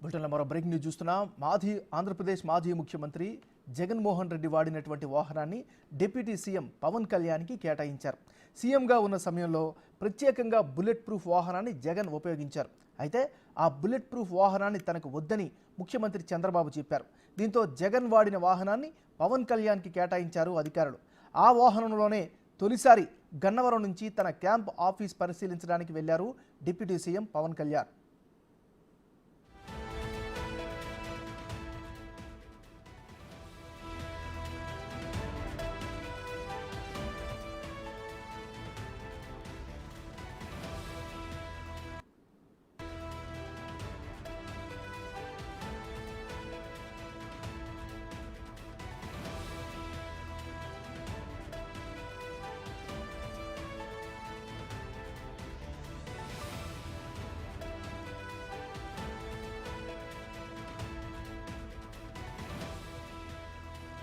బులెటిన్లో మరో breaking news చూస్తున్నాం. ఆంధ్రప్రదేశ్ మాజీ ముఖ్యమంత్రి జగన్మోహన్ రెడ్డి వాడినటువంటి వాహనాన్ని డిప్యూటీ సీఎం పవన్ కళ్యాణ్కి కేటాయించారు. సీఎంగా ఉన్న సమయంలో ప్రత్యేకంగా బుల్లెట్ ప్రూఫ్ వాహనాన్ని జగన్ ఉపయోగించారు. అయితే ఆ బుల్లెట్ ప్రూఫ్ వాహనాన్ని తనకు వద్దని ముఖ్యమంత్రి చంద్రబాబు చెప్పారు. దీంతో జగన్ వాడిన వాహనాన్ని పవన్ కళ్యాణ్కి కేటాయించారు అధికారులు. ఆ వాహనంలోనే తొలిసారి గన్నవరం నుంచి తన క్యాంప్ ఆఫీస్ పరిశీలించడానికి వెళ్లారు డిప్యూటీ సీఎం పవన్ కళ్యాణ్.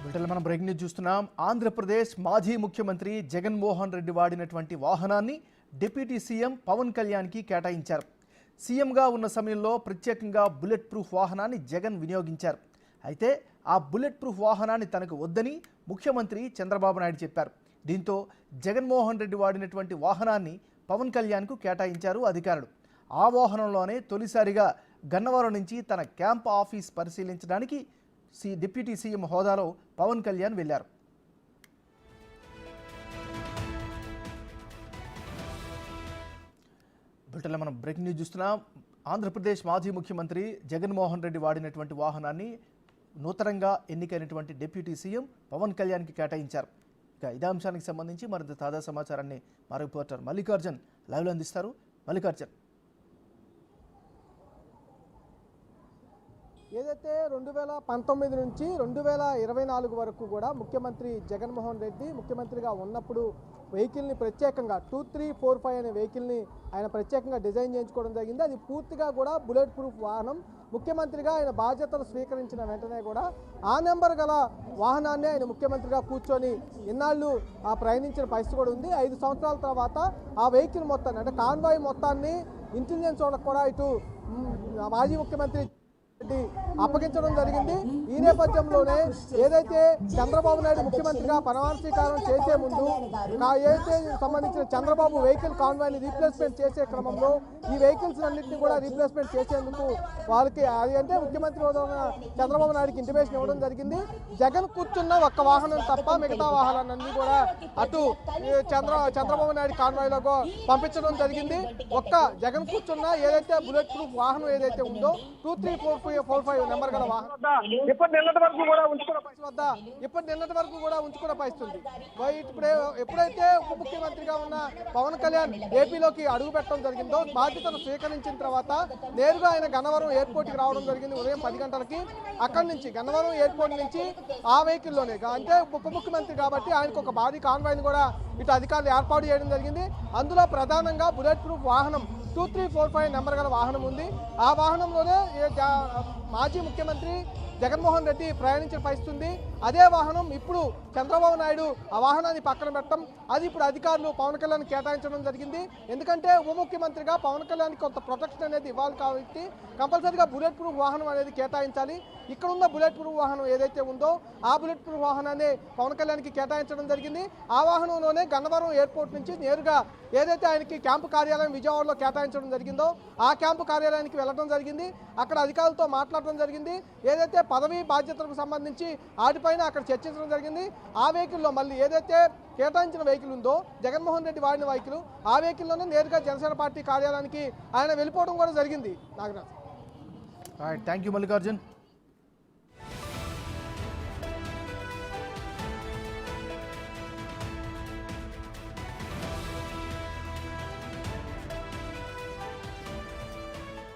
బులెటిన్లో మనం బ్రేకింగ్ న్యూస్ చూస్తున్నాం. ఆంధ్రప్రదేశ్ మాజీ ముఖ్యమంత్రి జగన్మోహన్ రెడ్డి వాడినటువంటి వాహనాన్ని డిప్యూటీ సీఎం పవన్ కళ్యాణ్కి కేటాయించారు. సీఎంగా ఉన్న సమయంలో ప్రత్యేకంగా బుల్లెట్ ప్రూఫ్ వాహనాన్ని జగన్ వినియోగించారు. అయితే ఆ బుల్లెట్ ప్రూఫ్ వాహనాన్ని తనకు వద్దని ముఖ్యమంత్రి చంద్రబాబు నాయుడు చెప్పారు. దీంతో జగన్మోహన్ రెడ్డి వాడినటువంటి వాహనాన్ని పవన్ కళ్యాణ్కు కేటాయించారు అధికారులు. ఆ వాహనంలోనే తొలిసారిగా గన్నవరం నుంచి తన క్యాంప్ ఆఫీస్ పరిశీలించడానికి డిప్యూటీ సీఎం హోదాలో పవన్ కళ్యాణ్ వెళ్లారు. బులెటిన్లో మనం బ్రేకింగ్ న్యూస్ చూస్తున్నాం. ఆంధ్రప్రదేశ్ మాజీ ముఖ్యమంత్రి జగన్మోహన్ రెడ్డి వాడినటువంటి వాహనాన్ని నూతనంగా ఎన్నికైనటువంటి డిప్యూటీ సీఎం పవన్ కళ్యాణ్కి కేటాయించారు. ఇక ఇదే అంశానికి సంబంధించి మరింత తాజా సమాచారాన్ని మా రిపోర్టర్ మల్లికార్జున్ లైవ్లో అందిస్తారు. మల్లికార్జున్, ఏదైతే 2019 నుంచి 2024 వరకు కూడా ముఖ్యమంత్రి జగన్మోహన్ రెడ్డి ముఖ్యమంత్రిగా ఉన్నప్పుడు వెహికల్ని ప్రత్యేకంగా 2345 అనే వెహికల్ని ఆయన ప్రత్యేకంగా డిజైన్ చేయించుకోవడం జరిగింది. అది పూర్తిగా కూడా బుల్లెట్ ప్రూఫ్ వాహనం. ముఖ్యమంత్రిగా ఆయన బాధ్యతలు స్వీకరించిన వెంటనే కూడా ఆ నెంబర్ గల వాహనాన్ని ఆయన ముఖ్యమంత్రిగా కూర్చొని ఇన్నాళ్ళు ప్రయాణించిన పరిస్థితి కూడా ఉంది. 5 సంవత్సరాల తర్వాత ఆ వెహికల్ మొత్తాన్ని అంటే కాన్వాయ్ మొత్తాన్ని ఇంటెలిజెన్స్ వాళ్ళకు కూడా ఇటు మాజీ ముఖ్యమంత్రి అప్పగించడం జరిగింది. ఈ నేపథ్యంలోనే ఏదైతే చంద్రబాబు నాయుడు ముఖ్యమంత్రిగా ప్రమాణ స్వీకారం చేసే ముందు ఏదైతే సంబంధించిన చంద్రబాబు వెహికల్ కాన్వాయ్ని రీప్లేస్మెంట్ చేసే క్రమంలో ఈ వెహికల్స్ అన్నింటినీ కూడా రీప్లేస్మెంట్ చేసేందుకు వాళ్ళకి అది అంటే ముఖ్యమంత్రి చంద్రబాబు నాయుడుకి ఇంటిమేషన్ ఇవ్వడం జరిగింది. జగన్ కూర్చున్న ఒక్క వాహనం తప్ప మిగతా వాహనాలన్నీ కూడా అటు చంద్రబాబు నాయుడు కాన్వాయ్లో పంపించడం జరిగింది. ఒక్క జగన్ కూర్చున్న ఏదైతే బుల్లెట్ ప్రూఫ్ వాహనం ఏదైతే ఉందో 2345 నెంబర్ గల వాహనం ఇప్పటి నిన్నటి వరకు కూడా ఉంచుకున్న పరిస్థితుంది. ఎప్పుడైతే ఉప ముఖ్యమంత్రిగా ఉన్న పవన్ కళ్యాణ్ ఏపీలోకి అడుగు పెట్టడం జరిగిందో బాధ్యతను స్వీకరించిన తర్వాత నేరుగా ఆయన గన్నవరం ఎయిర్పోర్ట్కి రావడం జరిగింది ఉదయం 10 గంటలకి. అక్కడి నుంచి గన్నవరం ఎయిర్పోర్ట్ నుంచి ఆ వెహికల్లోనే అంటే ఉప ముఖ్యమంత్రి కాబట్టి ఆయనకు ఒక భారీ కాన్వాయ్ని కూడా ఇటు అధికారులు ఏర్పాటు చేయడం జరిగింది. అందులో ప్రధానంగా బుల్లెట్ ప్రూఫ్ వాహనం 2345 నెంబర్ గల వాహనం ఉంది. ఆ వాహనంలోనే మాజీ ముఖ్యమంత్రి జగన్మోహన్ రెడ్డి ప్రయాణించిన పరిస్థితుంది. అదే వాహనం ఇప్పుడు చంద్రబాబు నాయుడు ఆ వాహనాన్ని పక్కన పెట్టడం అది ఇప్పుడు అధికారులు పవన్ కళ్యాణ్ కేటాయించడం జరిగింది. ఎందుకంటే ఉప ముఖ్యమంత్రిగా పవన్ కళ్యాణ్ కొంత ప్రొటెక్షన్ అనేది ఇవ్వాలి కాబట్టి కంపల్సరీగా బుల్లెట్ ప్రూఫ్ వాహనం అనేది కేటాయించాలి. ఇక్కడ ఉన్న బుల్లెట్ ప్రూఫ్ వాహనం ఏదైతే ఉందో ఆ బుల్లెట్ ప్రూఫ్ వాహనాన్ని పవన్ కళ్యాణ్కి కేటాయించడం జరిగింది. ఆ వాహనంలోనే గన్నవరం ఎయిర్పోర్ట్ నుంచి నేరుగా ఏదైతే ఆయనకి క్యాంపు కార్యాలయం విజయవాడలో కేటాయించడం జరిగిందో ఆ క్యాంపు కార్యాలయానికి వెళ్ళడం జరిగింది. అక్కడ అధికారులతో మాట్లాడడం జరిగింది. ఏదైతే పదవి బాధ్యతలకు సంబంధించి వాటిపైన అక్కడ చర్చించడం జరిగింది. ఆ వెహికల్లో మళ్ళీ ఏదైతే కేటాయించిన వెహికల్ ఉందో జగన్మోహన్ రెడ్డి వాడిన వెహికల్ ఆ వెహికల్లోనే నేరుగా జనసేన పార్టీ కార్యాలయానికి ఆయన వెళ్ళిపోవడం కూడా జరిగింది. Nagaraj, thank you Mallikarjun.